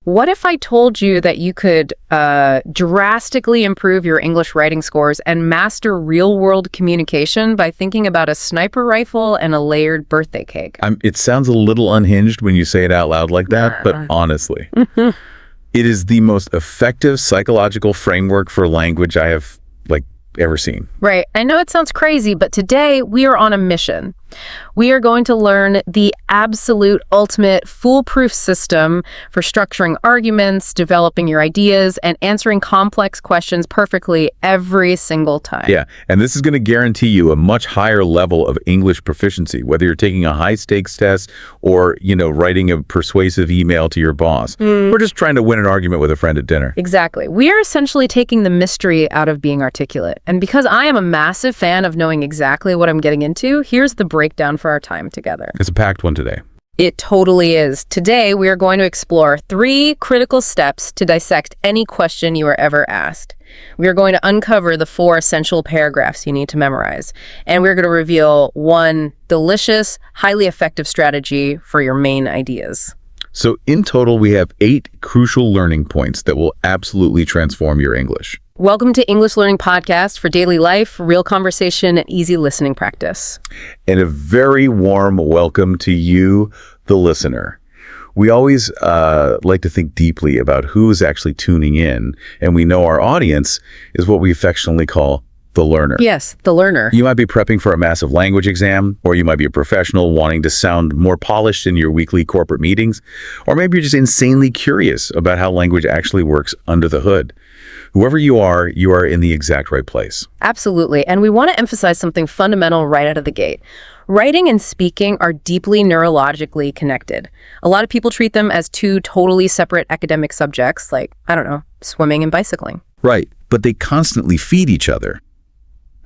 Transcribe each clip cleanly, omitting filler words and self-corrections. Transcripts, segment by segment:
What if I told you that you could drastically improve your English writing scores and master real-world communication by thinking about a sniper rifle and a layered birthday cake? It sounds a little unhinged when you say it out loud like that, but honestly, it is the most effective psychological framework for language I have, ever seen. Right. I know it sounds crazy, but today we are on a mission. We are going to learn the absolute ultimate foolproof system for structuring arguments, developing your ideas, and answering complex questions perfectly every single time. Yeah, and this is going to guarantee you a much higher level of English proficiency, whether you're taking a high-stakes test or, writing a persuasive email to your boss. Or just trying to win an argument with a friend at dinner. Exactly. We are essentially taking the mystery out of being articulate. And because I am a massive fan of knowing exactly what I'm getting into, here's the breakdown for our time together. It's a packed one today. It totally is. Today, we are going to explore 3 critical steps to dissect any question you are ever asked. We are going to uncover the 4 essential paragraphs you need to memorize. And we're going to reveal 1 delicious, highly effective strategy for your main ideas. So in total, we have 8 crucial learning points that will absolutely transform your English. Welcome to English Learning Podcast for daily life, real conversation, and easy listening practice. And a very warm welcome to you, the listener. We always like to think deeply about who is actually tuning in, and we know our audience is what we affectionately call the learner. Yes, the learner. You might be prepping for a massive language exam, or you might be a professional wanting to sound more polished in your weekly corporate meetings, or maybe you're just insanely curious about how language actually works under the hood. Whoever you are in the exact right place. Absolutely. And we want to emphasize something fundamental right out of the gate. Writing and speaking are deeply neurologically connected. A lot of people treat them as 2 totally separate academic subjects, like, swimming and bicycling. Right, but they constantly feed each other.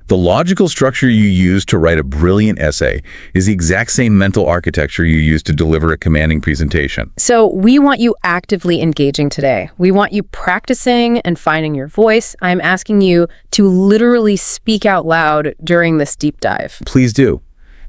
The logical structure you use to write a brilliant essay is the exact same mental architecture you use to deliver a commanding presentation. So we want you actively engaging today. We want you practicing and finding your voice. I'm asking you to literally speak out loud during this deep dive. Please do.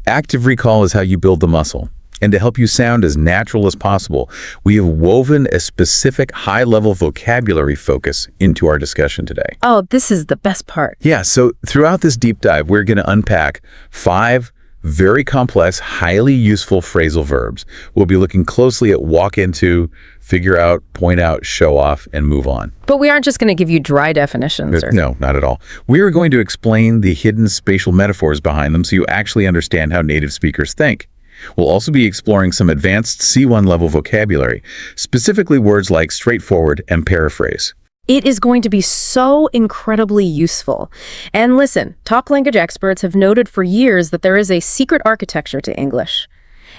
Active recall is how you build the muscle. And to help you sound as natural as possible, we have woven a specific high-level vocabulary focus into our discussion today. Oh, this is the best part. Yeah, so throughout this deep dive, we're going to unpack 5 very complex, highly useful phrasal verbs. We'll be looking closely at walk into, figure out, point out, show off, and move on. But we aren't just going to give you dry definitions. No, not at all. We are going to explain the hidden spatial metaphors behind them so you actually understand how native speakers think. We'll also be exploring some advanced C1 level vocabulary, specifically words like straightforward and paraphrase. It is going to be so incredibly useful. And listen, talk language experts have noted for years that there is a secret architecture to English.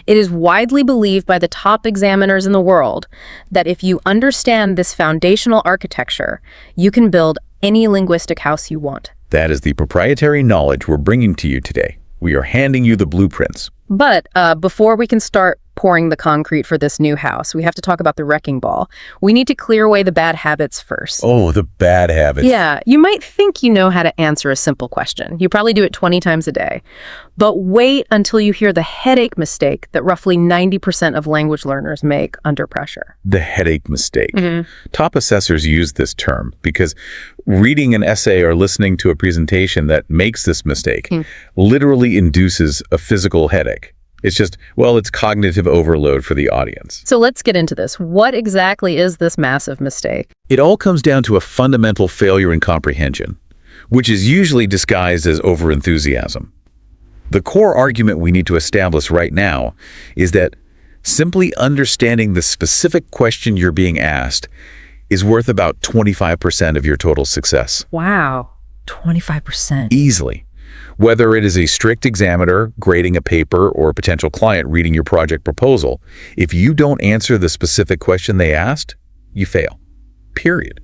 It is widely believed by the top examiners in the world that if you understand this foundational architecture, you can build any linguistic house you want. That is the proprietary knowledge we're bringing to you today. We are handing you the blueprints. But before we can start pouring the concrete for this new house, we have to talk about the wrecking ball. We need to clear away the bad habits first. Oh, the bad habits. Yeah, you might think you know how to answer a simple question. You probably do it 20 times a day. But wait until you hear the headache mistake that roughly 90% of language learners make under pressure. The headache mistake. Top assessors use this term because reading an essay or listening to a presentation that makes this mistake literally induces a physical headache. It's just, it's cognitive overload for the audience. So let's get into this. What exactly is this massive mistake? It all comes down to a fundamental failure in comprehension, which is usually disguised as overenthusiasm. The core argument we need to establish right now is that simply understanding the specific question you're being asked is worth about 25% of your total success. Wow, 25%. Easily. Whether it is a strict examiner grading a paper or a potential client reading your project proposal, if you don't answer the specific question they asked, you fail. Period.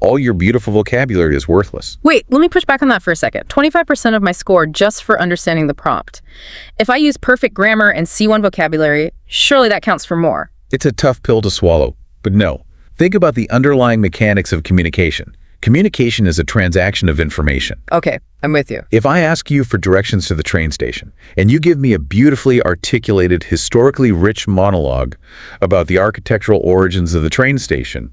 All your beautiful vocabulary is worthless. Wait, let me push back on that for a second. 25% of my score just for understanding the prompt. If I use perfect grammar and C1 vocabulary, surely that counts for more. It's a tough pill to swallow, but no. Think about the underlying mechanics of communication. Communication is a transaction of information. Okay, I'm with you. If I ask you for directions to the train station, and you give me a beautifully articulated, historically rich monologue about the architectural origins of the train station,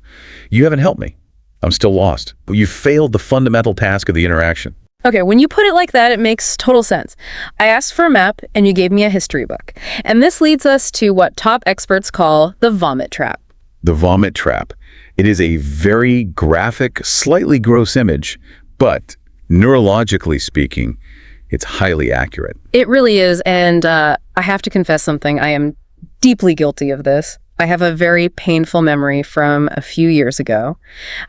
you haven't helped me. I'm still lost. You failed the fundamental task of the interaction. Okay, when you put it like that, it makes total sense. I asked for a map, and you gave me a history book. And this leads us to what top experts call the vomit trap. The vomit trap. It is a very graphic, slightly gross image, but neurologically speaking, it's highly accurate. It really is, and I have to confess something. I am deeply guilty of this. I have a very painful memory from a few years ago.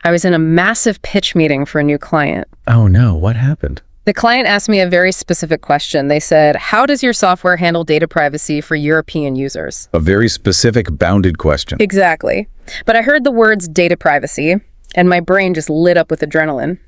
I was in a massive pitch meeting for a new client. Oh no, what happened? The client asked me a very specific question. They said, "How does your software handle data privacy for European users?" A very specific, bounded question. Exactly. But I heard the words data privacy, and my brain just lit up with adrenaline.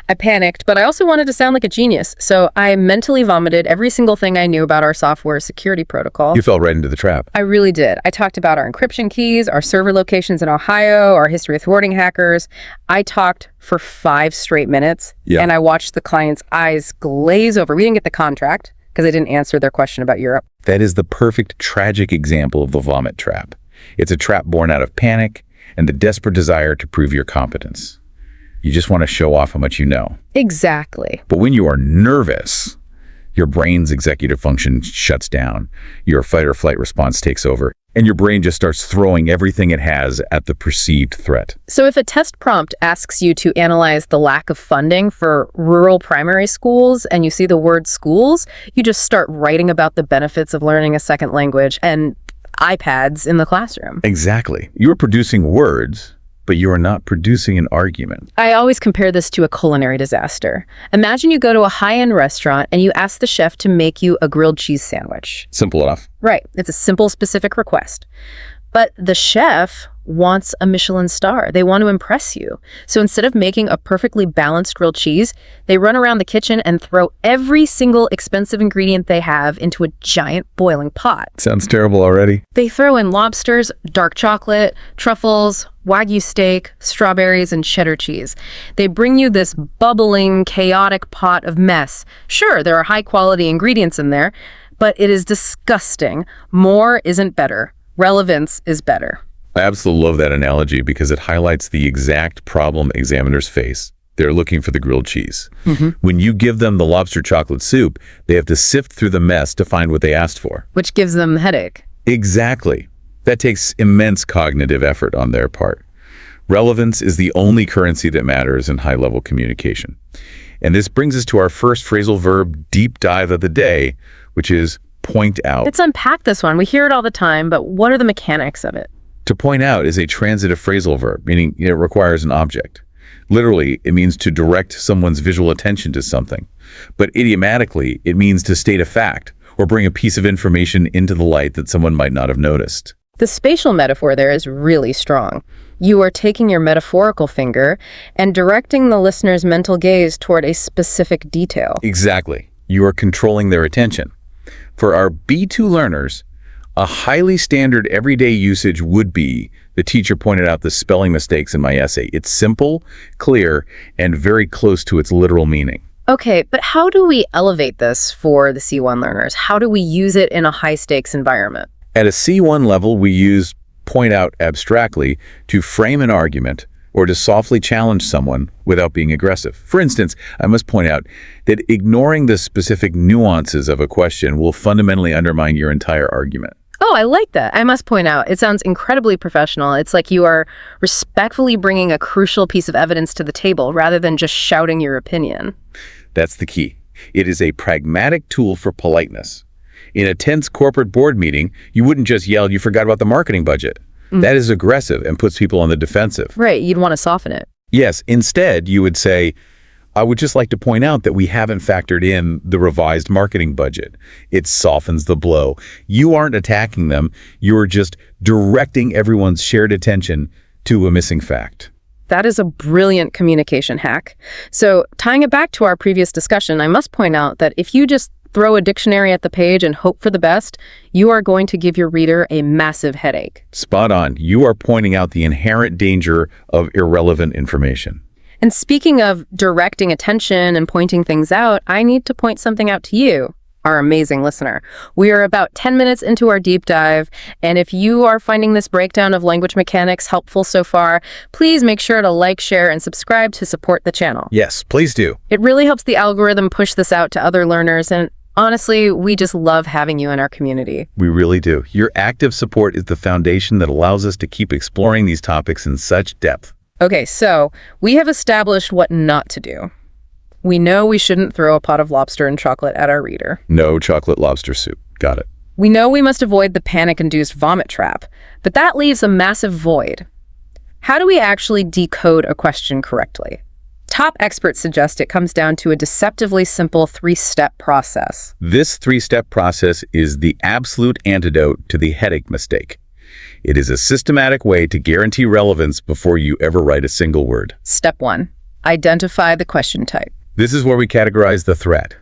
I panicked, but I also wanted to sound like a genius, so I mentally vomited every single thing I knew about our software security protocol. You fell right into the trap. I really did. I talked about our encryption keys, our server locations in Ohio, our history of thwarting hackers. I talked for 5 straight minutes, and I watched the client's eyes glaze over. We didn't get the contract because I didn't answer their question about Europe. That is the perfect, tragic example of the vomit trap. It's a trap born out of panic and the desperate desire to prove your competence. You just want to show off how much you know. Exactly. But when you are nervous, your brain's executive function shuts down, your fight or flight response takes over, and your brain just starts throwing everything it has at the perceived threat. So if a test prompt asks you to analyze the lack of funding for rural primary schools and you see the word schools, you just start writing about the benefits of learning a second language and iPads in the classroom. Exactly. You are producing words, but you are not producing an argument. I always compare this to a culinary disaster. Imagine you go to a high-end restaurant and you ask the chef to make you a grilled cheese sandwich. Simple enough. Right. It's a simple, specific request. But the chef wants a Michelin star. They want to impress you. So instead of making a perfectly balanced grilled cheese, they run around the kitchen and throw every single expensive ingredient they have into a giant boiling pot. Sounds terrible already. They throw in lobsters, dark chocolate, truffles, Wagyu steak, strawberries, and cheddar cheese. They bring you this bubbling, chaotic pot of mess. Sure, there are high-quality ingredients in there, but it is disgusting. More isn't better. Relevance is better. I absolutely love that analogy because it highlights the exact problem examiners face. They're looking for the grilled cheese. When you give them the lobster chocolate soup, they have to sift through the mess to find what they asked for. Which gives them a headache. Exactly. That takes immense cognitive effort on their part. Relevance is the only currency that matters in high-level communication. And this brings us to our first phrasal verb deep dive of the day, which is point out. Let's unpack this one. We hear it all the time, but what are the mechanics of it? To point out is a transitive phrasal verb, meaning it requires an object. Literally, it means to direct someone's visual attention to something. But idiomatically, it means to state a fact or bring a piece of information into the light that someone might not have noticed. The spatial metaphor there is really strong. You are taking your metaphorical finger and directing the listener's mental gaze toward a specific detail. Exactly. You are controlling their attention. For our B2 learners, a highly standard everyday usage would be, the teacher pointed out the spelling mistakes in my essay. It's simple, clear, and very close to its literal meaning. Okay, but how do we elevate this for the C1 learners? How do we use it in a high-stakes environment? At a C1 level, we use point out abstractly to frame an argument or to softly challenge someone without being aggressive. For instance, I must point out that ignoring the specific nuances of a question will fundamentally undermine your entire argument. Oh, I like that. I must point out, it sounds incredibly professional. It's like you are respectfully bringing a crucial piece of evidence to the table rather than just shouting your opinion. That's the key. It is a pragmatic tool for politeness. In a tense corporate board meeting, you wouldn't just yell, "You forgot about the marketing budget." That is aggressive and puts people on the defensive. Right, you'd want to soften it. Yes, instead, you would say, "I would just like to point out that we haven't factored in the revised marketing budget." It softens the blow. You aren't attacking them. You're just directing everyone's shared attention to a missing fact. That is a brilliant communication hack. So tying it back to our previous discussion, I must point out that if you just throw a dictionary at the page and hope for the best, you are going to give your reader a massive headache. Spot on. You are pointing out the inherent danger of irrelevant information. And speaking of directing attention and pointing things out, I need to point something out to you, our amazing listener. We are about 10 minutes into our deep dive, and if you are finding this breakdown of language mechanics helpful so far, please make sure to like, share, and subscribe to support the channel. Yes, please do. It really helps the algorithm push this out to other learners, and honestly, we just love having you in our community. We really do. Your active support is the foundation that allows us to keep exploring these topics in such depth. Okay, so we have established what not to do. We know we shouldn't throw a pot of lobster and chocolate at our reader. No chocolate lobster soup. Got it. We know we must avoid the panic-induced vomit trap, but that leaves a massive void. How do we actually decode a question correctly? Top experts suggest it comes down to a deceptively simple 3-step process. This 3-step process is the absolute antidote to the headache mistake. It is a systematic way to guarantee relevance before you ever write a single word. Step 1. Identify the question type. This is where we categorize the threat.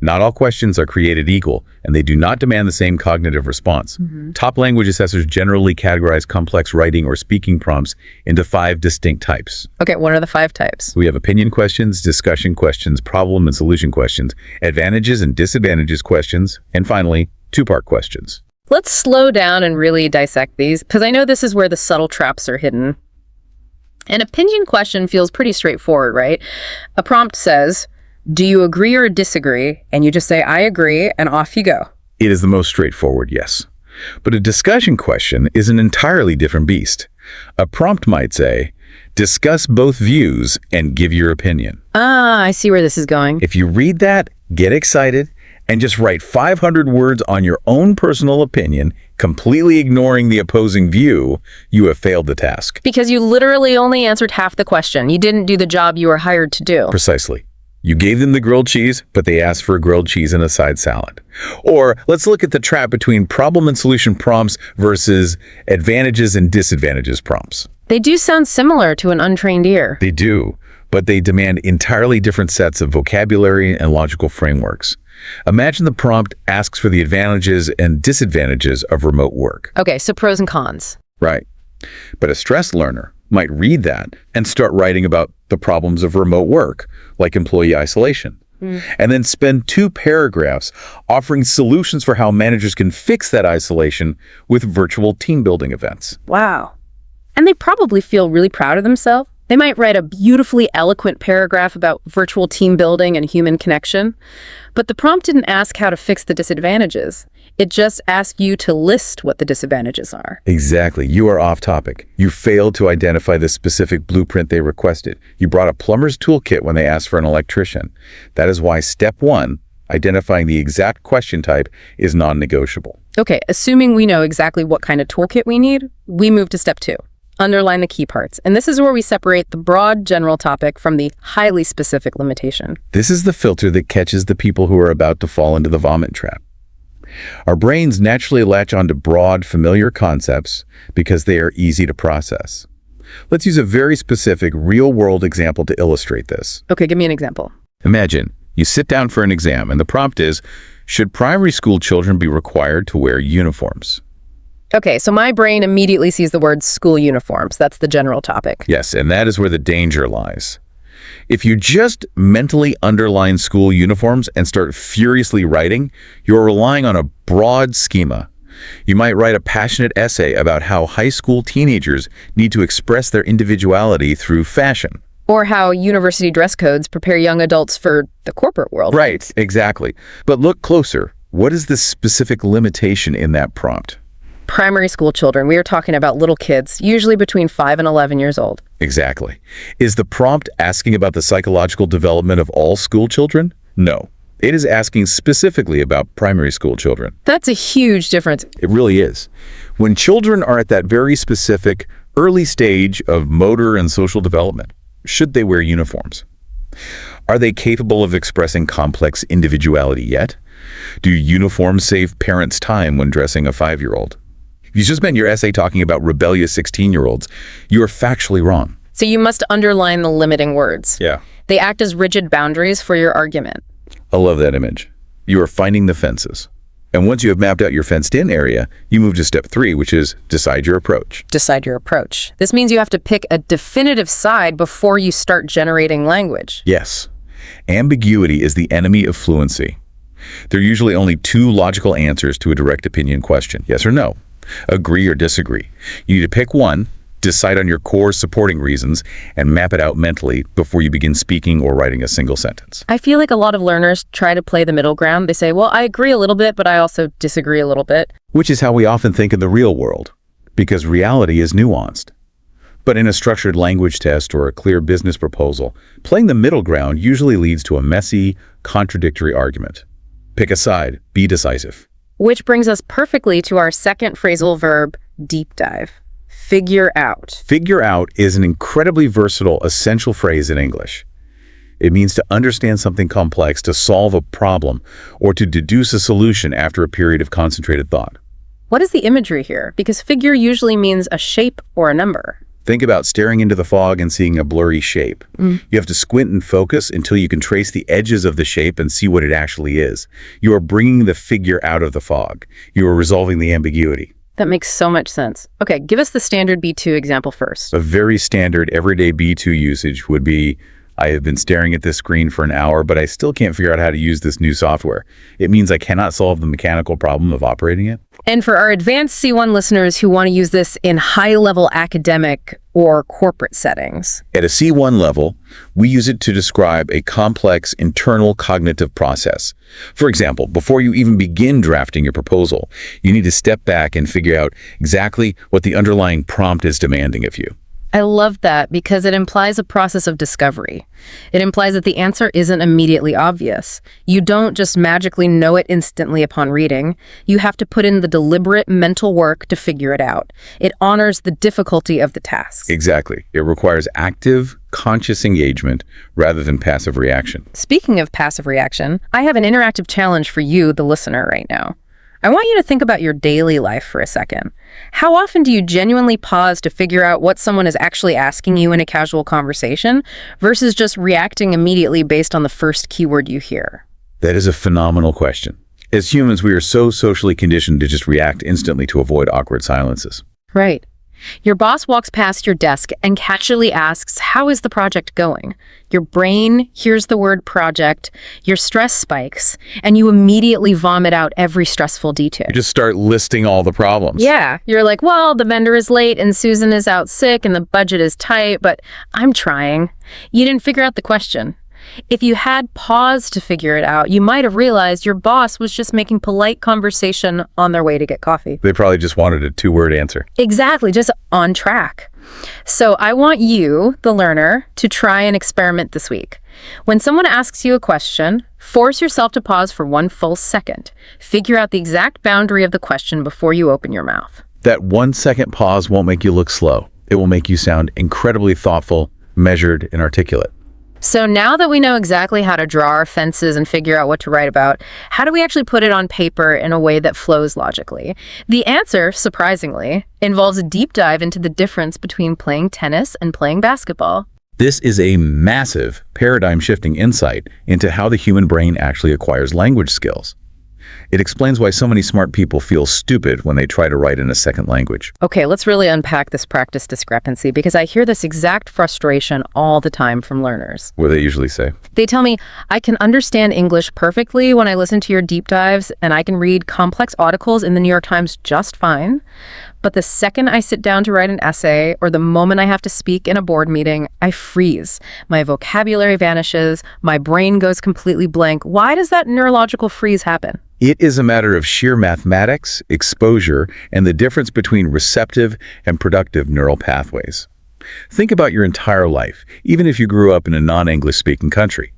Not all questions are created equal, and they do not demand the same cognitive response. Top language assessors generally categorize complex writing or speaking prompts into 5 distinct types. Okay, what are the 5 types? We have opinion questions, discussion questions, problem and solution questions, advantages and disadvantages questions, and finally, 2-part questions. Let's slow down and really dissect these, because I know this is where the subtle traps are hidden. An opinion question feels pretty straightforward, right? A prompt says, do you agree or disagree? And you just say, I agree, and off you go. It is the most straightforward, yes. But a discussion question is an entirely different beast. A prompt might say, discuss both views and give your opinion. Ah, I see where this is going. If you read that, get excited, and just write 500 words on your own personal opinion, completely ignoring the opposing view, you have failed the task. Because you literally only answered half the question. You didn't do the job you were hired to do. Precisely. You gave them the grilled cheese, but they asked for a grilled cheese and a side salad. Or let's look at the trap between problem and solution prompts versus advantages and disadvantages prompts. They do sound similar to an untrained ear. They do, but they demand entirely different sets of vocabulary and logical frameworks. Imagine the prompt asks for the advantages and disadvantages of remote work. Okay, so pros and cons. Right. But a stressed learner might read that and start writing about the problems of remote work, like employee isolation, and then spend 2 paragraphs offering solutions for how managers can fix that isolation with virtual team building events. Wow. And they probably feel really proud of themselves. They might write a beautifully eloquent paragraph about virtual team building and human connection, but the prompt didn't ask how to fix the disadvantages. It just asked you to list what the disadvantages are. Exactly. You are off topic. You failed to identify the specific blueprint they requested. You brought a plumber's toolkit when they asked for an electrician. That is why step 1, identifying the exact question type, is non-negotiable. Okay, assuming we know exactly what kind of toolkit we need, we move to step 2. Underline the key parts. And this is where we separate the broad general topic from the highly specific limitation. This is the filter that catches the people who are about to fall into the vomit trap. Our brains naturally latch onto broad, familiar concepts because they are easy to process. Let's use a very specific, real-world example to illustrate this. Okay, give me an example. Imagine you sit down for an exam and the prompt is, should primary school children be required to wear uniforms? Okay, so my brain immediately sees the word school uniforms. That's the general topic. Yes, and that is where the danger lies. If you just mentally underline school uniforms and start furiously writing, you're relying on a broad schema. You might write a passionate essay about how high school teenagers need to express their individuality through fashion. Or how university dress codes prepare young adults for the corporate world. Right, exactly. But look closer. What is the specific limitation in that prompt? Primary school children. We are talking about little kids, usually between 5 and 11 years old. Exactly. Is the prompt asking about the psychological development of all school children? No. It is asking specifically about primary school children. That's a huge difference. It really is. When children are at that very specific early stage of motor and social development, should they wear uniforms? Are they capable of expressing complex individuality yet? Do uniforms save parents time when dressing a 5-year-old? If you just spent your essay talking about rebellious 16-year-olds, you are factually wrong. So you must underline the limiting words. Yeah. They act as rigid boundaries for your argument. I love that image. You are finding the fences. And once you have mapped out your fenced-in area, you move to step 3, which is decide your approach. Decide your approach. This means you have to pick a definitive side before you start generating language. Yes, ambiguity is the enemy of fluency. There are usually only 2 logical answers to a direct opinion question, yes or no, agree or disagree. You need to pick one, decide on your core supporting reasons, and map it out mentally before you begin speaking or writing a single sentence. I feel like a lot of learners try to play the middle ground. They say, well, I agree a little bit, but I also disagree a little bit. Which is how we often think in the real world, because reality is nuanced. But in a structured language test or a clear business proposal, playing the middle ground usually leads to a messy, contradictory argument. Pick a side, be decisive. Which brings us perfectly to our second phrasal verb, deep dive. Figure out. Figure out is an incredibly versatile, essential phrase in English. It means to understand something complex, to solve a problem, or to deduce a solution after a period of concentrated thought. What is the imagery here? Because figure usually means a shape or a number. Think about staring into the fog and seeing a blurry shape. You have to squint and focus until you can trace the edges of the shape and see what it actually is. You are bringing the figure out of the fog. You are resolving the ambiguity. That makes so much sense. Okay, give us the standard B2 example first. A very standard everyday B2 usage would be, I have been staring at this screen for an hour, but I still can't figure out how to use this new software. It means I cannot solve the mechanical problem of operating it. And for our advanced C1 listeners who want to use this in high-level academic or corporate settings. At a C1 level, we use it to describe a complex internal cognitive process. For example, before you even begin drafting your proposal, you need to step back and figure out exactly what the underlying prompt is demanding of you. I love that because it implies a process of discovery. It implies that the answer isn't immediately obvious. You don't just magically know it instantly upon reading. You have to put in the deliberate mental work to figure it out. It honors the difficulty of the task. Exactly. It requires active, conscious engagement rather than passive reaction. Speaking of passive reaction, I have an interactive challenge for you, the listener, right now. I want you to think about your daily life for a second. How often do you genuinely pause to figure out what someone is actually asking you in a casual conversation versus just reacting immediately based on the first keyword you hear? That is a phenomenal question. As humans, we are so socially conditioned to just react instantly to avoid awkward silences. Right. Your boss walks past your desk and casually asks, how is the project going? Your brain hears the word project, your stress spikes, and you immediately vomit out every stressful detail. You just start listing all the problems. Yeah, you're like, well, the vendor is late and Susan is out sick and the budget is tight, but I'm trying. You didn't figure out the question. If you had paused to figure it out, you might have realized your boss was just making polite conversation on their way to get coffee. They probably just wanted a 2-word answer. Exactly, just on track. So I want you, the learner, to try an experiment this week. When someone asks you a question, force yourself to pause for 1 full second. Figure out the exact boundary of the question before you open your mouth. That 1-second pause won't make you look slow. It will make you sound incredibly thoughtful, measured, and articulate. So now that we know exactly how to draw our fences and figure out what to write about, how do we actually put it on paper in a way that flows logically? The answer, surprisingly, involves a deep dive into the difference between playing tennis and playing basketball. This is a massive paradigm-shifting insight into how the human brain actually acquires language skills. It explains why so many smart people feel stupid when they try to write in a second language. Okay, let's really unpack this practice discrepancy because I hear this exact frustration all the time from learners. What do they usually say? They tell me, I can understand English perfectly when I listen to your deep dives, and I can read complex articles in the New York Times just fine. But the second I sit down to write an essay, or the moment I have to speak in a board meeting, I freeze. My vocabulary vanishes. My brain goes completely blank. Why does that neurological freeze happen? It is a matter of sheer mathematics, exposure, and the difference between receptive and productive neural pathways. Think about your entire life, even if you grew up in a non-English speaking country.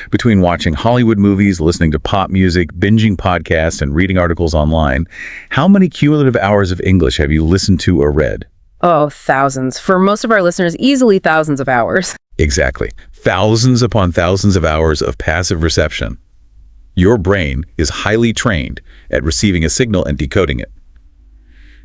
Between watching Hollywood movies, listening to pop music, binging podcasts, and reading articles online, how many cumulative hours of English have you listened to or read? Oh, thousands. For most of our listeners, easily thousands of hours. Exactly. Thousands upon thousands of hours of passive reception. Your brain is highly trained at receiving a signal and decoding it.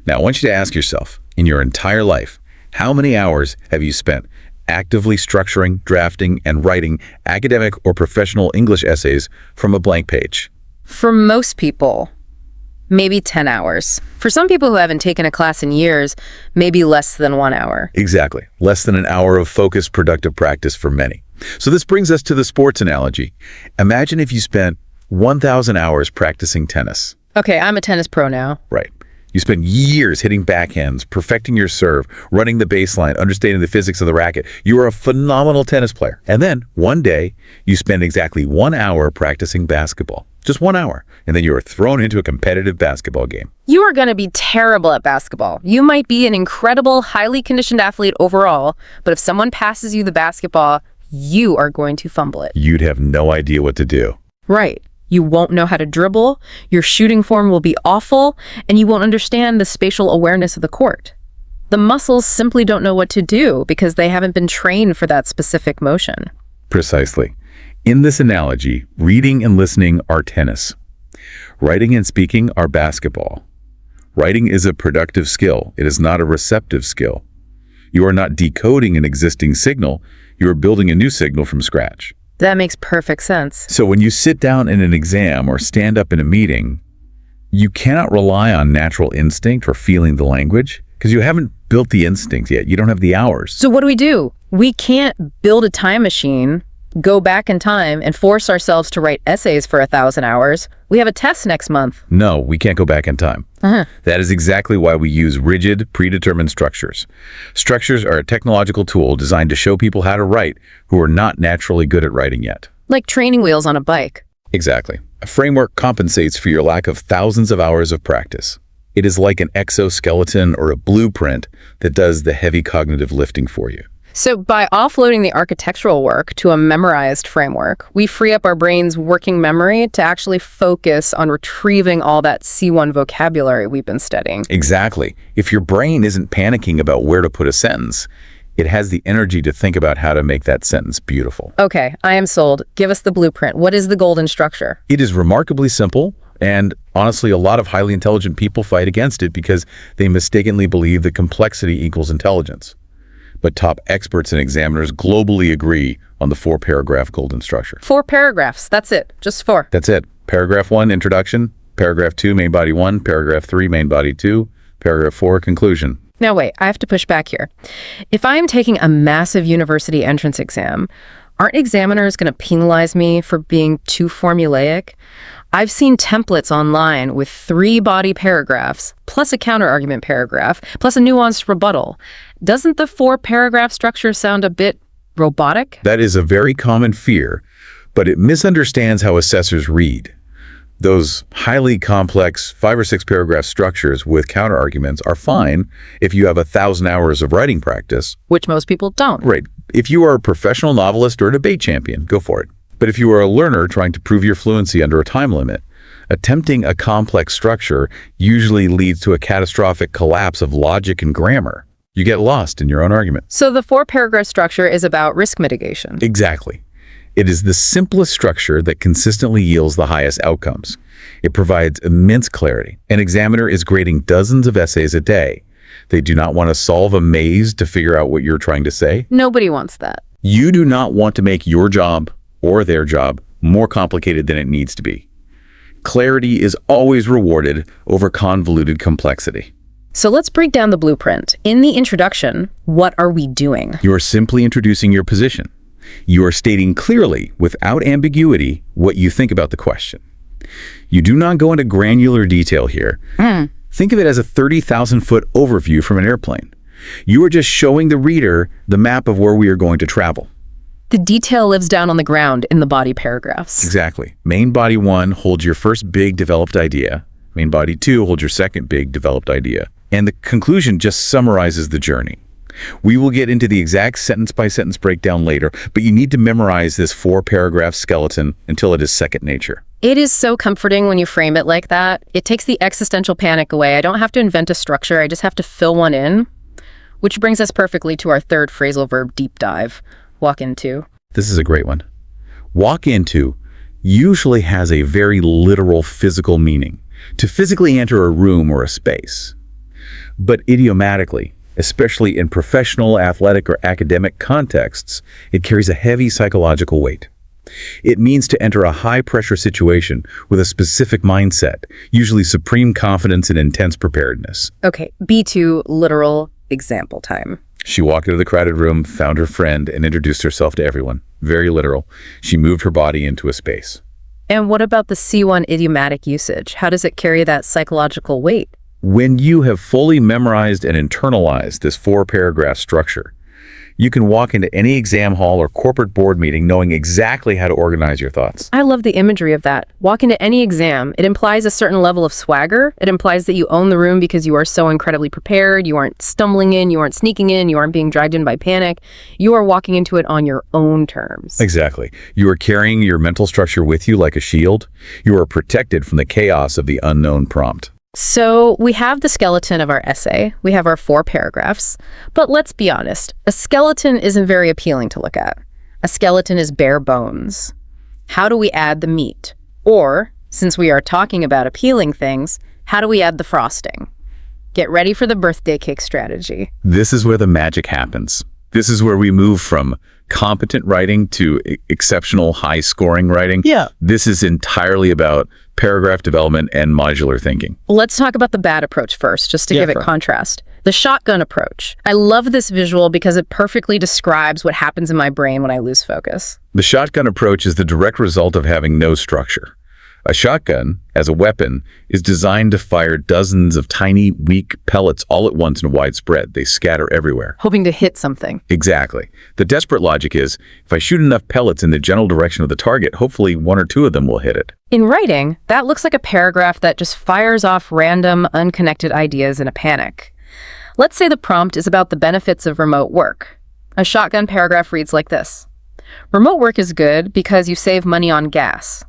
Now, I want you to ask yourself, in your entire life, how many hours have you spent actively structuring, drafting, and writing academic or professional English essays from a blank page? For most people, maybe 10 hours. For some people who haven't taken a class in years, maybe less than 1 hour. Exactly. Less than an hour of focused, productive practice for many. So this brings us to the sports analogy. Imagine if you spent 1,000 hours practicing tennis. Okay, I'm a tennis pro now. Right. You spend years hitting backhands, perfecting your serve, running the baseline, understanding the physics of the racket. You are a phenomenal tennis player. And then, one day, you spend exactly 1 hour practicing basketball. Just 1 hour. And then you are thrown into a competitive basketball game. You are going to be terrible at basketball. You might be an incredible, highly conditioned athlete overall, but if someone passes you the basketball, you are going to fumble it. You'd have no idea what to do. Right. You won't know how to dribble, your shooting form will be awful, and you won't understand the spatial awareness of the court. The muscles simply don't know what to do because they haven't been trained for that specific motion. Precisely. In this analogy, reading and listening are tennis. Writing and speaking are basketball. Writing is a productive skill. It is not a receptive skill. You are not decoding an existing signal. You are building a new signal from scratch. That makes perfect sense. So when you sit down in an exam or stand up in a meeting, you cannot rely on natural instinct or feeling the language because you haven't built the instinct yet. You don't have the hours. So what do? We can't build a time machine, go back in time, and force ourselves to write essays for 1,000 hours. We have a test next month. No, we can't go back in time. That is exactly why we use rigid, predetermined structures. Structures are a technological tool designed to show people how to write who are not naturally good at writing yet. Like training wheels on a bike. Exactly. A framework compensates for your lack of thousands of hours of practice. It is like an exoskeleton or a blueprint that does the heavy cognitive lifting for you. So by offloading the architectural work to a memorized framework, we free up our brain's working memory to actually focus on retrieving all that C1 vocabulary we've been studying. Exactly. If your brain isn't panicking about where to put a sentence, it has the energy to think about how to make that sentence beautiful. Okay, I am sold. Give us the blueprint. What is the golden structure? It is remarkably simple, and honestly, a lot of highly intelligent people fight against it because they mistakenly believe that complexity equals intelligence. But top experts and examiners globally agree on the 4-paragraph golden structure. 4 paragraphs. That's it. Just 4. That's it. Paragraph 1, introduction. Paragraph 2, main body 1. Paragraph 3, main body 2. Paragraph 4, conclusion. Now wait, I have to push back here. If I am taking a massive university entrance exam, aren't examiners going to penalize me for being too formulaic? I've seen templates online with 3 body paragraphs, plus a counter-argument paragraph, plus a nuanced rebuttal. Doesn't the 4-paragraph structure sound a bit robotic? That is a very common fear, but it misunderstands how assessors read. Those highly complex 5 or 6 paragraph structures with counter-arguments are fine if you have 1,000 hours of writing practice. Which most people don't. Right. If you are a professional novelist or a debate champion, go for it. But if you are a learner trying to prove your fluency under a time limit, attempting a complex structure usually leads to a catastrophic collapse of logic and grammar. You get lost in your own argument. So the 4-paragraph structure is about risk mitigation. Exactly. It is the simplest structure that consistently yields the highest outcomes. It provides immense clarity. An examiner is grading dozens of essays a day. They do not want to solve a maze to figure out what you're trying to say. Nobody wants that. You do not want to make your job or their job more complicated than it needs to be. Clarity is always rewarded over convoluted complexity. So let's break down the blueprint. In the introduction, what are we doing? You are simply introducing your position. You are stating clearly, without ambiguity, what you think about the question. You do not go into granular detail here. Think of it as a 30,000-foot overview from an airplane. You are just showing the reader the map of where we are going to travel. The detail lives down on the ground in the body paragraphs. Exactly. Main body 1 holds your first big developed idea. Main body 2 holds your second big developed idea. And the conclusion just summarizes the journey. We will get into the exact sentence-by-sentence breakdown later, but you need to memorize this 4-paragraph skeleton until it is second nature. It is so comforting when you frame it like that. It takes the existential panic away. I don't have to invent a structure. I just have to fill one in, which brings us perfectly to our third phrasal verb deep dive. Walk into. This is a great one. Walk into usually has a very literal physical meaning, to physically enter a room or a space. But idiomatically, especially in professional, athletic, or academic contexts, it carries a heavy psychological weight. It means to enter a high-pressure situation with a specific mindset, usually supreme confidence and intense preparedness. Okay, B2, literal example time. She walked into the crowded room, found her friend, and introduced herself to everyone. Very literal. She moved her body into a space. And what about the C1 idiomatic usage? How does it carry that psychological weight? When you have fully memorized and internalized this 4-paragraph structure, you can walk into any exam hall or corporate board meeting knowing exactly how to organize your thoughts. I love the imagery of that. Walk into any exam. It implies a certain level of swagger. It implies that you own the room because you are so incredibly prepared. You aren't stumbling in, you aren't sneaking in, you aren't being dragged in by panic. You are walking into it on your own terms. Exactly. You are carrying your mental structure with you like a shield. You are protected from the chaos of the unknown prompt. So we have the skeleton of our essay. We have our 4 paragraphs. But let's be honest, a skeleton isn't very appealing to look at. A skeleton is bare bones. How do we add the meat? Or, since we are talking about appealing things, how do we add the frosting? Get ready for the birthday cake strategy. This is where the magic happens. This is where we move from competent writing to exceptional high-scoring writing. Yeah. This is entirely about paragraph development and modular thinking. Let's talk about the bad approach first, just to give it contrast. The shotgun approach. I love this visual because it perfectly describes what happens in my brain when I lose focus. The shotgun approach is the direct result of having no structure. A shotgun, as a weapon, is designed to fire dozens of tiny, weak pellets all at once in a wide spread. They scatter everywhere. Hoping to hit something. Exactly. The desperate logic is, if I shoot enough pellets in the general direction of the target, hopefully 1 or 2 of them will hit it. In writing, that looks like a paragraph that just fires off random, unconnected ideas in a panic. Let's say the prompt is about the benefits of remote work. A shotgun paragraph reads like this. Remote work is good because you save money on gas.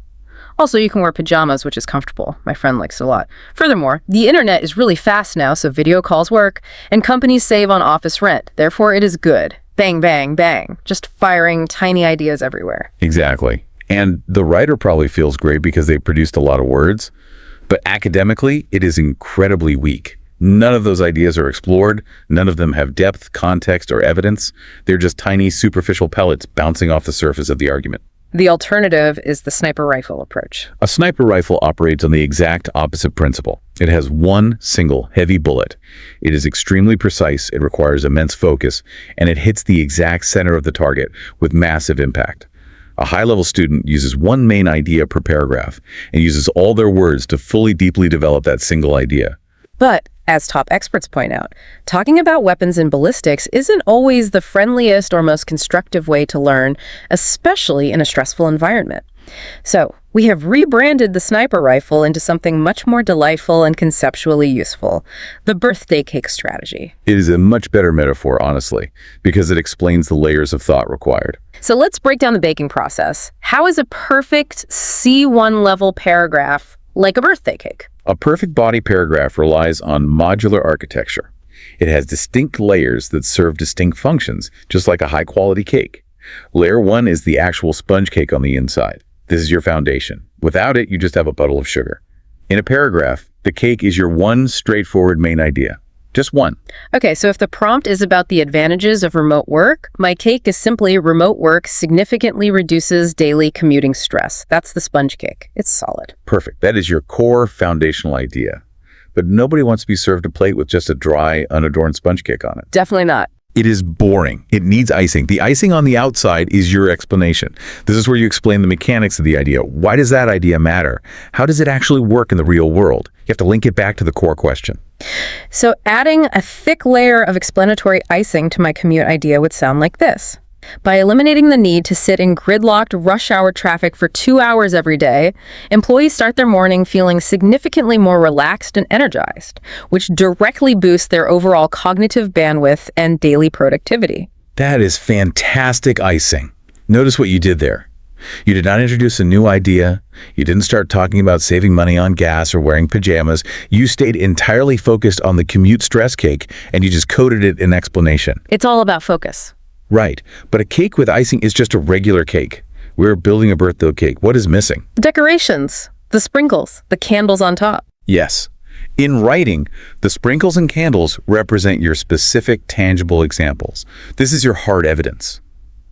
Also, you can wear pajamas, which is comfortable. My friend likes it a lot. Furthermore, the internet is really fast now, so video calls work, and companies save on office rent. Therefore, it is good. Bang, bang, bang. Just firing tiny ideas everywhere. Exactly. And the writer probably feels great because they produced a lot of words, but academically, it is incredibly weak. None of those ideas are explored. None of them have depth, context, or evidence. They're just tiny, superficial pellets bouncing off the surface of the argument. The alternative is the sniper rifle approach. A sniper rifle operates on the exact opposite principle. It has one single heavy bullet. It is extremely precise, it requires immense focus, and it hits the exact center of the target with massive impact. A high-level student uses one main idea per paragraph and uses all their words to fully, deeply develop that single idea. But, as top experts point out, talking about weapons in ballistics isn't always the friendliest or most constructive way to learn, especially in a stressful environment. So, we have rebranded the sniper rifle into something much more delightful and conceptually useful, the birthday cake strategy. It is a much better metaphor, honestly, because it explains the layers of thought required. So let's break down the baking process. How is a perfect C1 level paragraph like a birthday cake? A perfect body paragraph relies on modular architecture. It has distinct layers that serve distinct functions, just like a high-quality cake. Layer 1 is the actual sponge cake on the inside. This is your foundation. Without it, you just have a puddle of sugar. In a paragraph, the cake is your one straightforward main idea. Just one. Okay, so if the prompt is about the advantages of remote work, my cake is simply remote work significantly reduces daily commuting stress. That's the sponge cake. It's solid. Perfect. That is your core foundational idea. But nobody wants to be served a plate with just a dry, unadorned sponge cake on it. Definitely not. It is boring. It needs icing. The icing on the outside is your explanation. This is where you explain the mechanics of the idea. Why does that idea matter? How does it actually work in the real world? You have to link it back to the core question. So adding a thick layer of explanatory icing to my commute idea would sound like this. By eliminating the need to sit in gridlocked rush hour traffic for 2 hours every day, employees start their morning feeling significantly more relaxed and energized, which directly boosts their overall cognitive bandwidth and daily productivity. That is fantastic icing. Notice what you did there. You did not introduce a new idea. You didn't start talking about saving money on gas or wearing pajamas. You stayed entirely focused on the commute stress cake, and you just coded it in explanation. It's all about focus. Right, but a cake with icing is just a regular cake. We're building a birthday cake. What is missing? The decorations, the sprinkles, the candles on top. Yes. In writing, the sprinkles and candles represent your specific, tangible examples. This is your hard evidence.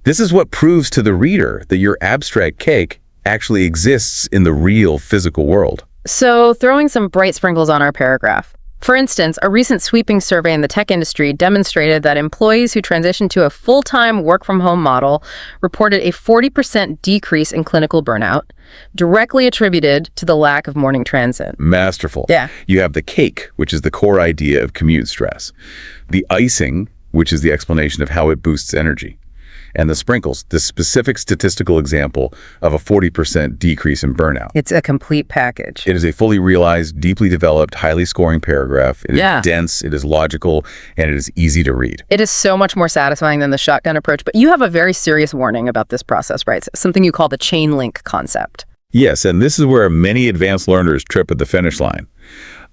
This is what proves to the reader that your abstract cake actually exists in the real physical world. So, throwing some bright sprinkles on our paragraph. For instance, a recent sweeping survey in the tech industry demonstrated that employees who transitioned to a full-time work-from-home model reported a 40% decrease in clinical burnout, directly attributed to the lack of morning transit. Masterful. Yeah. You have the cake, which is the core idea of commute stress. The icing, which is the explanation of how it boosts energy. And the sprinkles, the specific statistical example of a 40% decrease in burnout. It's a complete package. It is a fully realized, deeply developed, highly scoring paragraph. It is dense, it is logical, and it is easy to read. It is so much more satisfying than the shotgun approach, but you have a very serious warning about this process, right? It's something you call the chain link concept. Yes, and this is where many advanced learners trip at the finish line.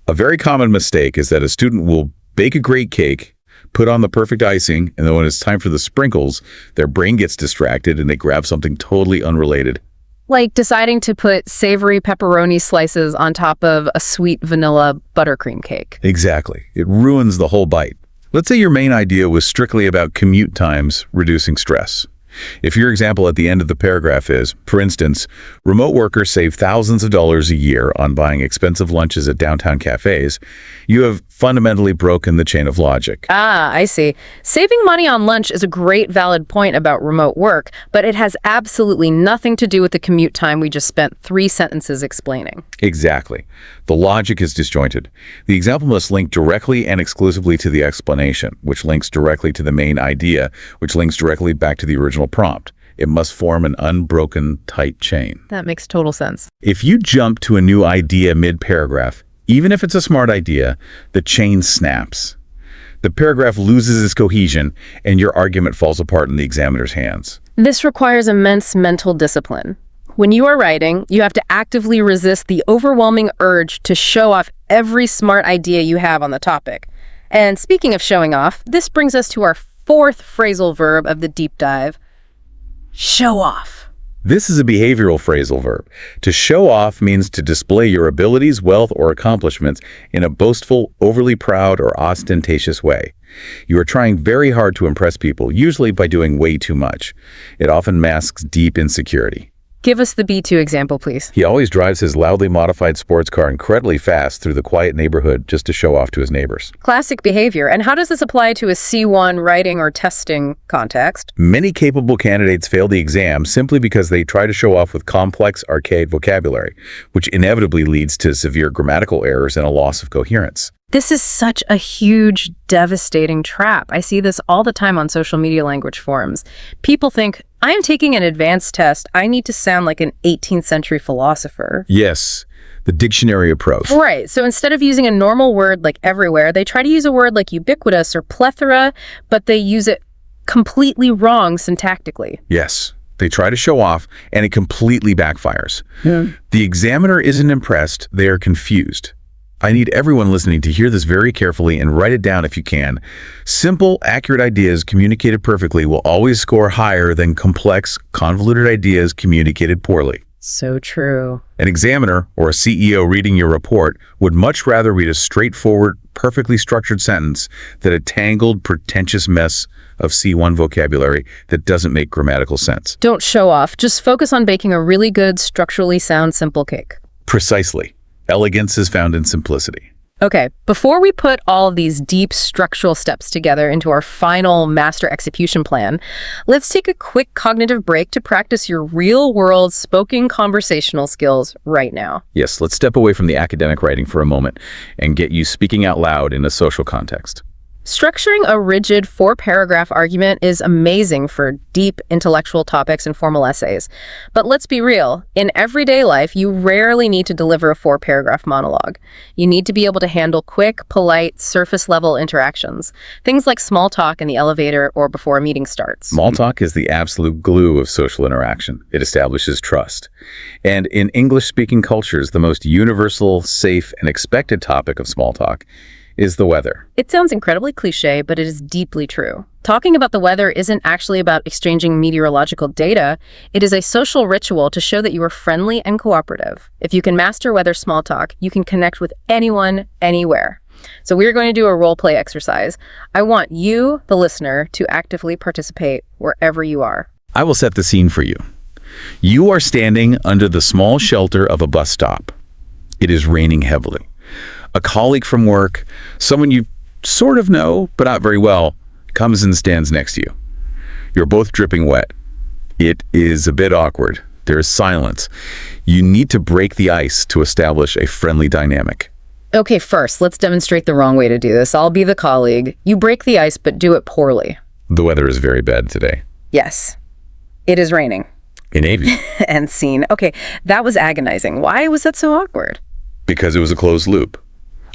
A very common mistake is that a student will bake a great cake, put on the perfect icing, and then when it's time for the sprinkles, their brain gets distracted and they grab something totally unrelated. Like deciding to put savory pepperoni slices on top of a sweet vanilla buttercream cake. Exactly. It ruins the whole bite. Let's say your main idea was strictly about commute times reducing stress. If your example at the end of the paragraph is, for instance, remote workers save thousands of dollars a year on buying expensive lunches at downtown cafes, you have fundamentally broken the chain of logic. Ah, I see. Saving money on lunch is a great valid point about remote work, but it has absolutely nothing to do with the commute time we just spent 3 sentences explaining. Exactly. The logic is disjointed. The example must link directly and exclusively to the explanation, which links directly to the main idea, which links directly back to the original prompt. It must form an unbroken, tight chain. That makes total sense. If you jump to a new idea mid-paragraph, even if it's a smart idea, the chain snaps. The paragraph loses its cohesion, and your argument falls apart in the examiner's hands. This requires immense mental discipline. When you are writing, you have to actively resist the overwhelming urge to show off every smart idea you have on the topic. And speaking of showing off, this brings us to our fourth phrasal verb of the deep dive: show off. This is a behavioral phrasal verb. To show off means to display your abilities, wealth, or accomplishments in a boastful, overly proud, or ostentatious way. You are trying very hard to impress people, usually by doing way too much. It often masks deep insecurity. Give us the B2 example, please. He always drives his loudly modified sports car incredibly fast through the quiet neighborhood just to show off to his neighbors. Classic behavior. And how does this apply to a C1 writing or testing context? Many capable candidates fail the exam simply because they try to show off with complex, archaic vocabulary, which inevitably leads to severe grammatical errors and a loss of coherence. This is such a huge, devastating trap. I see this all the time on social media language forums. People think, I am taking an advanced test. I need to sound like an 18th century philosopher. Yes, the dictionary approach. Right. So instead of using a normal word like everywhere, they try to use a word like ubiquitous or plethora, but they use it completely wrong syntactically. Yes. They try to show off, and it completely backfires. The examiner isn't impressed. They are confused. I need everyone listening to hear this very carefully and write it down if you can. Simple, accurate ideas communicated perfectly will always score higher than complex, convoluted ideas communicated poorly. So true. An examiner or a CEO reading your report would much rather read a straightforward, perfectly structured sentence than a tangled, pretentious mess of C1 vocabulary that doesn't make grammatical sense. Don't show off. Just focus on baking a really good, structurally sound, simple cake. Precisely. Elegance is found in simplicity. Okay, before we put all of these deep structural steps together into our final master execution plan, let's take a quick cognitive break to practice your real-world spoken conversational skills right now. Yes, let's step away from the academic writing for a moment and get you speaking out loud in a social context. Structuring a rigid 4-paragraph argument is amazing for deep intellectual topics and formal essays. But let's be real, in everyday life, you rarely need to deliver a 4-paragraph monologue. You need to be able to handle quick, polite, surface-level interactions. Things like small talk in the elevator or before a meeting starts. Small talk is the absolute glue of social interaction. It establishes trust. And in English-speaking cultures, the most universal, safe, and expected topic of small talk is the weather. It sounds incredibly cliche, but it is deeply true. Talking about the weather isn't actually about exchanging meteorological data. It is a social ritual to show that you are friendly and cooperative. If you can master weather small talk, you can connect with anyone, anywhere. So we're going to do a role play exercise. I want you, the listener, to actively participate wherever you are. I will set the scene for you. You are standing under the small shelter of a bus stop. It is raining heavily. A colleague from work, someone you sort of know, but not very well, comes and stands next to you. You're both dripping wet. It is a bit awkward. There is silence. You need to break the ice to establish a friendly dynamic. Okay, first, let's demonstrate the wrong way to do this. I'll be the colleague. You break the ice, but do it poorly. The weather is very bad today. Yes. It is raining. In Navy. And scene. Okay, that was agonizing. Why was that so awkward? Because it was a closed loop.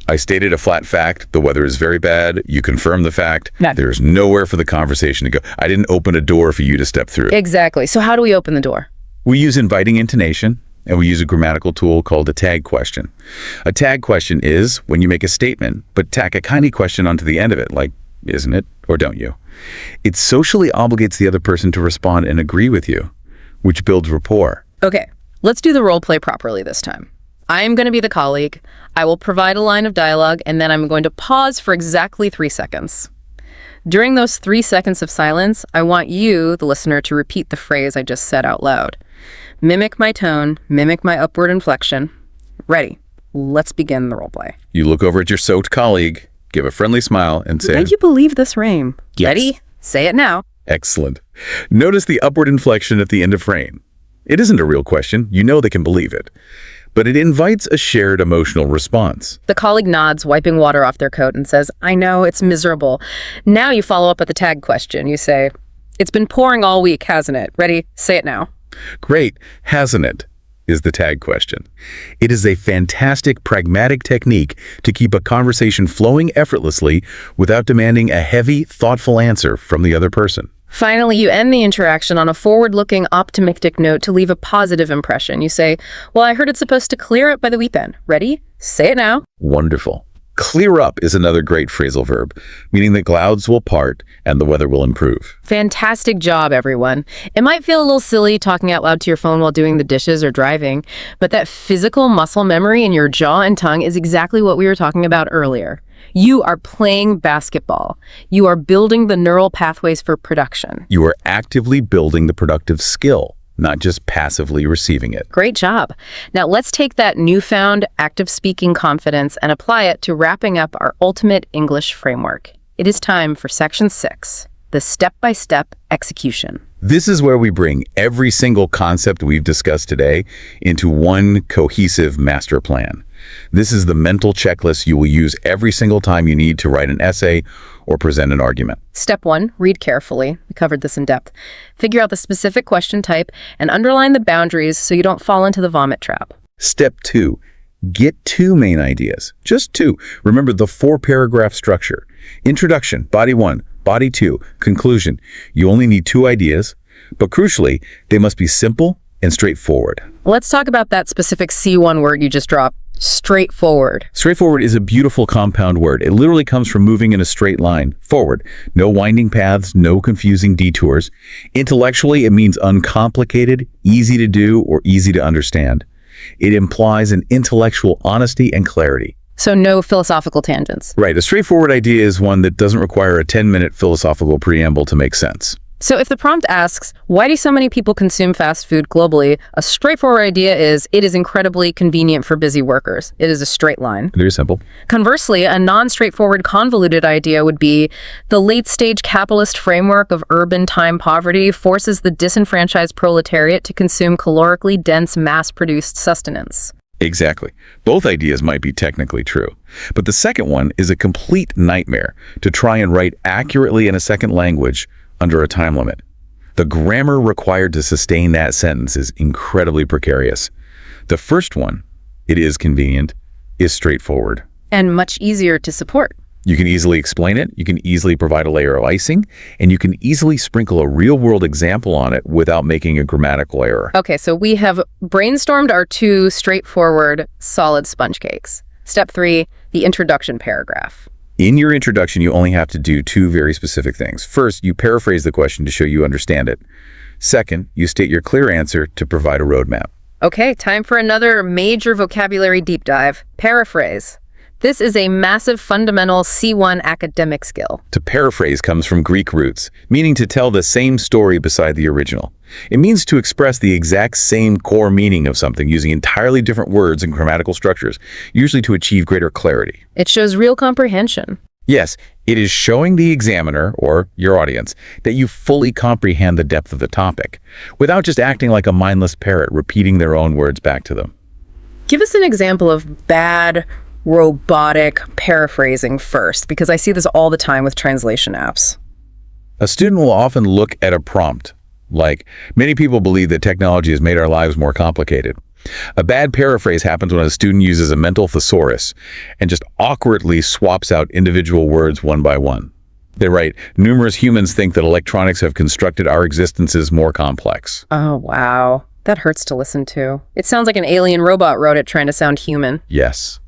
I stated a flat fact. The weather is very bad. You confirm the fact. There's nowhere for the conversation to go. I didn't open a door for you to step through. Exactly. So how do we open the door? We use inviting intonation, and we use a grammatical tool called a tag question. A tag question is when you make a statement, but tack a kind question onto the end of it, like, isn't it, or don't you? It socially obligates the other person to respond and agree with you, which builds rapport. Okay, let's do the role play properly this time. I'm going to be the colleague. I will provide a line of dialogue, and then I'm going to pause for exactly 3 seconds. During those 3 seconds of silence, I want you, the listener, to repeat the phrase I just said out loud. Mimic my tone, mimic my upward inflection. Ready. Let's begin the role play. You look over at your soaked colleague, give a friendly smile, and say, Can you believe this rain? Yes. Ready? Say it now. Excellent. Notice the upward inflection at the end of frame. It isn't a real question. You know they can believe it. But it invites a shared emotional response. The colleague nods, wiping water off their coat, and says, I know, it's miserable. Now you follow up with the tag question. You say, it's been pouring all week, hasn't it? Ready? Say it now. Great, hasn't it? Is the tag question. It is a fantastic, pragmatic technique to keep a conversation flowing effortlessly without demanding a heavy, thoughtful answer from the other person. Finally, you end the interaction on a forward-looking, optimistic note to leave a positive impression. You say, well, I heard it's supposed to clear up by the weekend. Ready? Say it now. Wonderful. Clear up is another great phrasal verb, meaning that clouds will part and the weather will improve. Fantastic job, everyone. It might feel a little silly talking out loud to your phone while doing the dishes or driving, but that physical muscle memory in your jaw and tongue is exactly what we were talking about earlier. You are playing basketball. You are building the neural pathways for production. You are actively building the productive skill, not just passively receiving it. Great job. Now let's take that newfound active speaking confidence and apply it to wrapping up our ultimate English framework. It is time for Section 6, the step-by-step execution. This is where we bring every single concept we've discussed today into one cohesive master plan. This is the mental checklist you will use every single time you need to write an essay or present an argument. Step 1, read carefully. We covered this in depth. Figure out the specific question type and underline the boundaries so you don't fall into the vomit trap. Step 2, get 2 main ideas. Just 2. Remember the 4-paragraph structure. Introduction, body 1, body 2, conclusion. You only need 2 ideas, but crucially, they must be simple and straightforward. Let's talk about that specific C1 word you just dropped. Straightforward. Straightforward is a beautiful compound word. It literally comes from moving in a straight line, forward. No winding paths, no confusing detours. Intellectually, it means uncomplicated, easy to do, or easy to understand. It implies an intellectual honesty and clarity. So no philosophical tangents. Right. A straightforward idea is one that doesn't require a 10-minute philosophical preamble to make sense. So if the prompt asks, why do so many people consume fast food globally? A straightforward idea is, it is incredibly convenient for busy workers. It is a straight line. Very simple. Conversely, a non-straightforward convoluted idea would be, the late-stage capitalist framework of urban time poverty forces the disenfranchised proletariat to consume calorically dense, mass-produced sustenance. Exactly. Both ideas might be technically true. But the second one is a complete nightmare to try and write accurately in a second language under a time limit. The grammar required to sustain that sentence is incredibly precarious. The first one, it is convenient, is straightforward. And much easier to support. You can easily explain it, you can easily provide a layer of icing, and you can easily sprinkle a real-world example on it without making a grammatical error. Okay, so we have brainstormed our 2 straightforward, solid sponge cakes. Step 3, the introduction paragraph. In your introduction, you only have to do 2 very specific things. First, you paraphrase the question to show you understand it. Second, you state your clear answer to provide a roadmap. Okay, time for another major vocabulary deep dive. Paraphrase. This is a massive fundamental C1 academic skill. To paraphrase comes from Greek roots, meaning to tell the same story beside the original. It means to express the exact same core meaning of something using entirely different words and grammatical structures, usually to achieve greater clarity. It shows real comprehension. Yes, it is showing the examiner, or your audience, that you fully comprehend the depth of the topic, without just acting like a mindless parrot repeating their own words back to them. Give us an example of bad, robotic paraphrasing first, because I see this all the time with translation apps. A student will often look at a prompt, like, many people believe that technology has made our lives more complicated. A bad paraphrase happens when a student uses a mental thesaurus and just awkwardly swaps out individual words one by one. They write, numerous humans think that electronics have constructed our existences more complex. Oh, wow. That hurts to listen to. It sounds like an alien robot wrote it trying to sound human. Yes.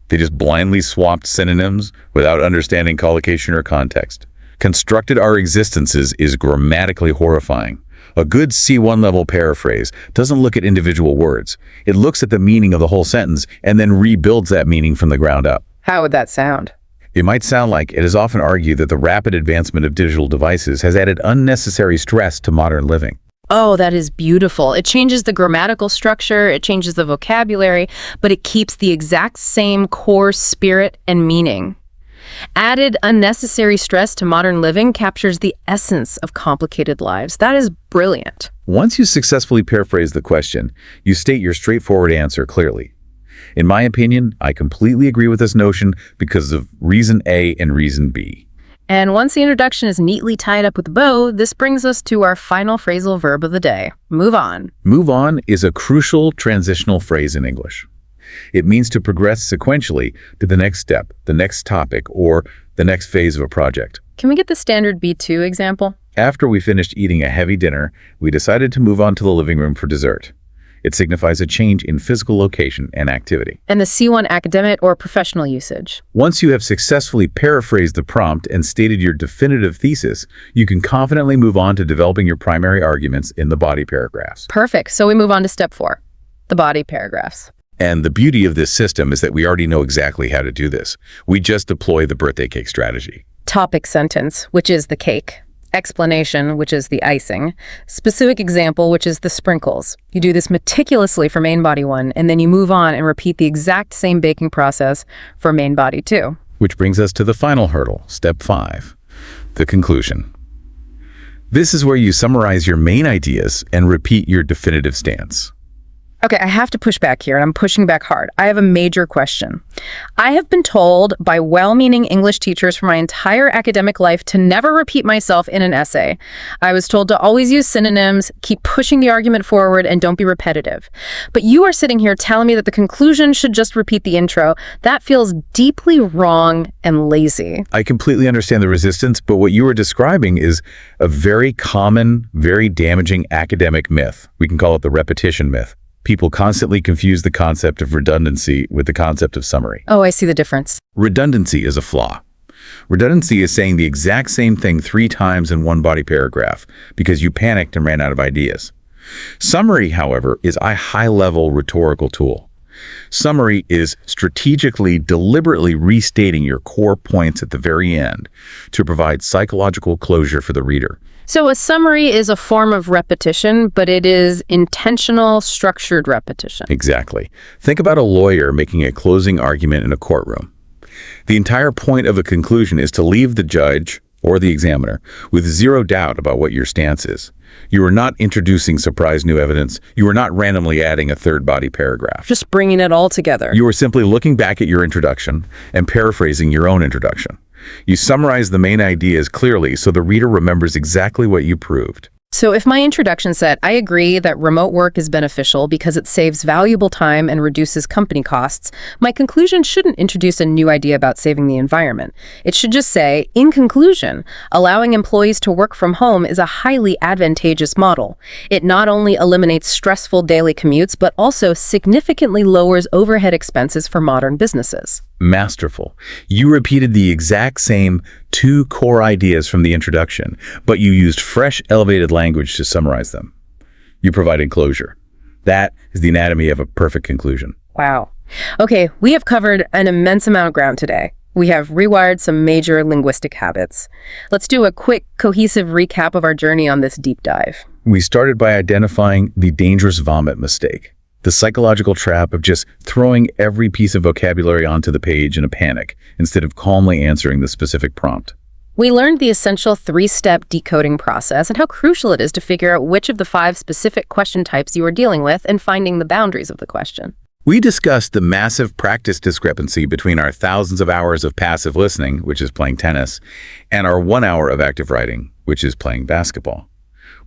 They just blindly swapped synonyms without understanding collocation or context. Constructed our existences is grammatically horrifying. A good C1 level paraphrase doesn't look at individual words. It looks at the meaning of the whole sentence and then rebuilds that meaning from the ground up. How would that sound? It might sound like it is often argued that the rapid advancement of digital devices has added unnecessary stress to modern living. Oh, that is beautiful. It changes the grammatical structure, it changes the vocabulary, but it keeps the exact same core spirit and meaning. Added unnecessary stress to modern living captures the essence of complicated lives. That is brilliant. Once you successfully paraphrase the question, you state your straightforward answer clearly. In my opinion, I completely agree with this notion because of reason A and reason B. And once the introduction is neatly tied up with a bow, this brings us to our final phrasal verb of the day. Move on. Move on is a crucial transitional phrase in English. It means to progress sequentially to the next step, the next topic, or the next phase of a project. Can we get the standard B2 example? After we finished eating a heavy dinner, we decided to move on to the living room for dessert. It signifies a change in physical location and activity. And the C1 academic or professional usage. Once you have successfully paraphrased the prompt and stated your definitive thesis, you can confidently move on to developing your primary arguments in the body paragraphs. Perfect. So we move on to step 4, the body paragraphs. And the beauty of this system is that we already know exactly how to do this. We just deploy the birthday cake strategy. Topic sentence, which is the cake. Explanation, which is the icing. Specific example, which is the sprinkles. You do this meticulously for main body 1, and then you move on and repeat the exact same baking process for main body 2. Which brings us to the final hurdle, step 5, the conclusion. This is where you summarize your main ideas and repeat your definitive stance. Okay, I have to push back here, and I'm pushing back hard. I have a major question. I have been told by well-meaning English teachers for my entire academic life to never repeat myself in an essay. I was told to always use synonyms, keep pushing the argument forward, and don't be repetitive. But you are sitting here telling me that the conclusion should just repeat the intro. That feels deeply wrong and lazy. I completely understand the resistance, but what you are describing is a very common, very damaging academic myth. We can call it the repetition myth. People constantly confuse the concept of redundancy with the concept of summary. Oh, I see the difference. Redundancy is a flaw. Redundancy is saying the exact same thing 3 times in one body paragraph because you panicked and ran out of ideas. Summary, however, is a high-level rhetorical tool. Summary is strategically, deliberately restating your core points at the very end to provide psychological closure for the reader. So a summary is a form of repetition, but it is intentional, structured repetition. Exactly. Think about a lawyer making a closing argument in a courtroom. The entire point of a conclusion is to leave the judge or the examiner with zero doubt about what your stance is. You are not introducing surprise new evidence. You are not randomly adding a third body paragraph. Just bringing it all together. You are simply looking back at your introduction and paraphrasing your own introduction. You summarize the main ideas clearly so the reader remembers exactly what you proved. So if my introduction said, I agree that remote work is beneficial because it saves valuable time and reduces company costs, my conclusion shouldn't introduce a new idea about saving the environment. It should just say, in conclusion, allowing employees to work from home is a highly advantageous model. It not only eliminates stressful daily commutes, but also significantly lowers overhead expenses for modern businesses. Masterful. You repeated the exact same 2 core ideas from the introduction, but you used fresh, elevated language to summarize them. You provided closure. That is the anatomy of a perfect conclusion. Wow. Okay, we have covered an immense amount of ground today. We have rewired some major linguistic habits. Let's do a quick, cohesive recap of our journey on this deep dive. We started by identifying the dangerous vomit mistake, the psychological trap of just throwing every piece of vocabulary onto the page in a panic instead of calmly answering the specific prompt. We learned the essential 3-step decoding process and how crucial it is to figure out which of the 5 specific question types you are dealing with and finding the boundaries of the question. We discussed the massive practice discrepancy between our thousands of hours of passive listening, which is playing tennis, and our 1 hour of active writing, which is playing basketball,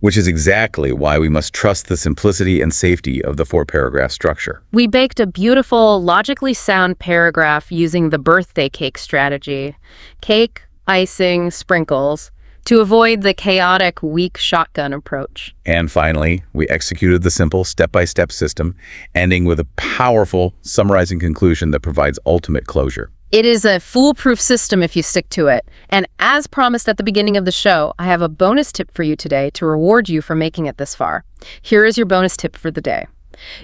which is exactly why we must trust the simplicity and safety of the 4-paragraph structure. We baked a beautiful, logically sound paragraph using the birthday cake strategy. Cake, icing, sprinkles, to avoid the chaotic, weak shotgun approach. And finally, we executed the simple step-by-step system, ending with a powerful, summarizing conclusion that provides ultimate closure. It is a foolproof system if you stick to it. And as promised at the beginning of the show, I have a bonus tip for you today to reward you for making it this far. Here is your bonus tip for the day.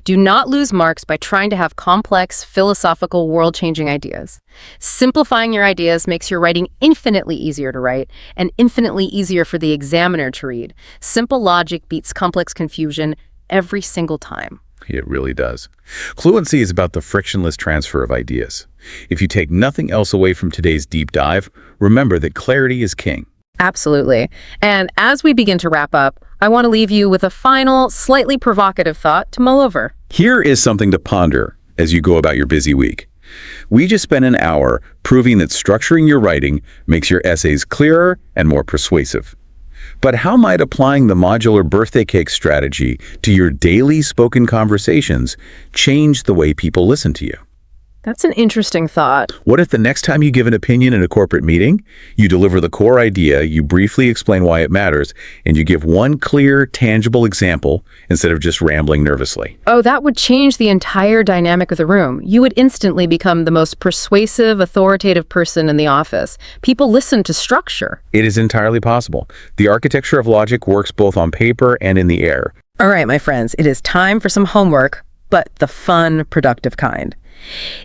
Do not lose marks by trying to have complex, philosophical, world-changing ideas. Simplifying your ideas makes your writing infinitely easier to write and infinitely easier for the examiner to read. Simple logic beats complex confusion every single time. It really does. Fluency is about the frictionless transfer of ideas. If you take nothing else away from today's deep dive, remember that clarity is king. Absolutely. And as we begin to wrap up, I want to leave you with a final, slightly provocative thought to mull over. Here is something to ponder as you go about your busy week. We just spent an hour proving that structuring your writing makes your essays clearer and more persuasive. But how might applying the modular birthday cake strategy to your daily spoken conversations change the way people listen to you? That's an interesting thought. What if the next time you give an opinion in a corporate meeting, you deliver the core idea, you briefly explain why it matters, and you give one clear, tangible example instead of just rambling nervously? Oh, that would change the entire dynamic of the room. You would instantly become the most persuasive, authoritative person in the office. People listen to structure. It is entirely possible. The architecture of logic works both on paper and in the air. All right, my friends, it is time for some homework, but the fun, productive kind.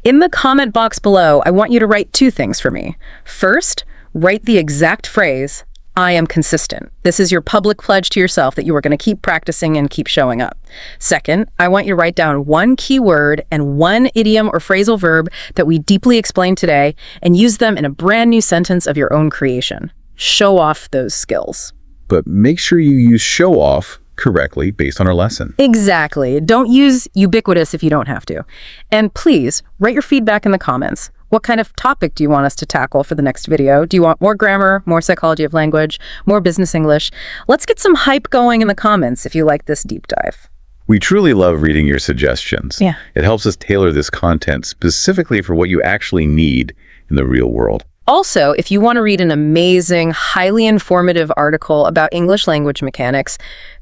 In the comment box below, I want you to write 2 things for me. First, write the exact phrase, "I am consistent." This is your public pledge to yourself that you are going to keep practicing and keep showing up. Second, I want you to write down 1 key word and 1 idiom or phrasal verb that we deeply explained today and use them in a brand new sentence of your own creation. Show off those skills. But make sure you use show off correctly based on our lesson. Exactly. Don't use ubiquitous if you don't have to. And please, write your feedback in the comments. What kind of topic do you want us to tackle for the next video? Do you want more grammar, more psychology of language, more business English? Let's get some hype going in the comments if you like this deep dive. We truly love reading your suggestions. Yeah. It helps us tailor this content specifically for what you actually need in the real world. Also, if you want to read an amazing, highly informative article about English language mechanics,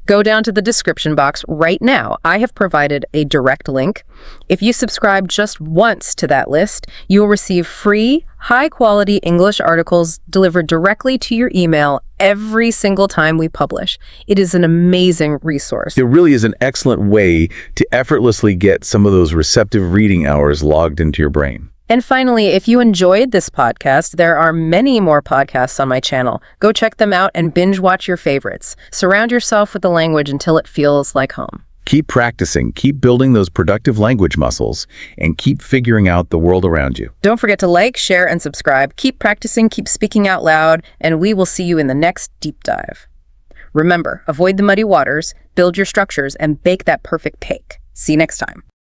go down to the description box right now. I have provided a direct link. If you subscribe just once to that list, you will receive free, high-quality English articles delivered directly to your email every single time we publish. It is an amazing resource. It really is an excellent way to effortlessly get some of those receptive reading hours logged into your brain. And finally, if you enjoyed this podcast, there are many more podcasts on my channel. Go check them out and binge watch your favorites. Surround yourself with the language until it feels like home. Keep practicing, keep building those productive language muscles, and keep figuring out the world around you. Don't forget to like, share, and subscribe. Keep practicing, keep speaking out loud, and we will see you in the next deep dive. Remember, avoid the muddy waters, build your structures, and bake that perfect cake. See you next time.